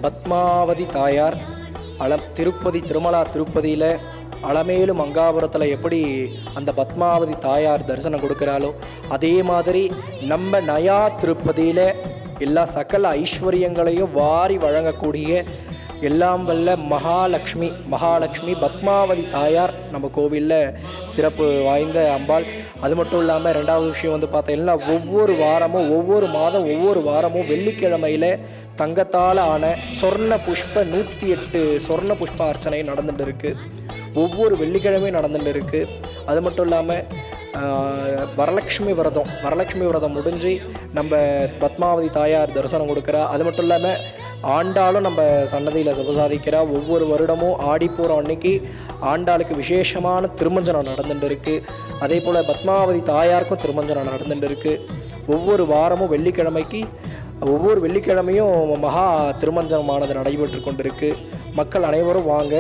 பத்மாவதி தாயார் திருப்பதி திருமலா திருப்பதியில் அலமேலு மங்காபுரத்தில் எப்படி அந்த பத்மாவதி தாயார் தரிசனம் கொடுக்குறாளோ அதே மாதிரி நம்ம நயா திருப்பதியில் எல்லா சகல ஐஸ்வர்யங்களையும் வாரி வழங்கக்கூடிய எல்லாம் வல்ல மகாலட்சுமி பத்மாவதி தாயார் நம்ம கோவிலில் சிறப்பு வாய்ந்த அம்பாள். அது மட்டும் இல்லாமல் ரெண்டாவது விஷயம் வந்து பார்த்தீங்கன்னா ஒவ்வொரு வாரமும் ஒவ்வொரு மாதம் ஒவ்வொரு வாரமும் வெள்ளிக்கிழமையில் தங்கத்தால் ஆன சொர்ண புஷ்ப 108 சொர்ண புஷ்ப அர்ச்சனை நடந்துட்டு இருக்குது. ஒவ்வொரு வெள்ளிக்கிழமையும் நடந்துட்டு இருக்குது. அது மட்டும் இல்லாமல் வரலட்சுமி விரதம் முடிஞ்சு நம்ம பத்மாவதி தாயார் தரிசனம் கொடுக்குறா. அது மட்டும் இல்லாமல் ஆண்டாளும் நம்ம சன்னதியில் சிவசாதிக்கிறா. ஒவ்வொரு வருடமும் ஆடிப்பூரம் அன்னைக்கு ஆண்டாளுக்கு விசேஷமான திருமஞ்சனம் நடந்துட்டு இருக்குது. அதே போல் பத்மாவதி தாயாருக்கும் திருமஞ்சனம் நடந்துட்டு இருக்குது. ஒவ்வொரு வாரமும் ஒவ்வொரு வெள்ளிக்கிழமையும் மகா திருமஞ்சனமானது நடைபெற்று கொண்டிருக்கு. மக்கள் அனைவரும் வாங்க.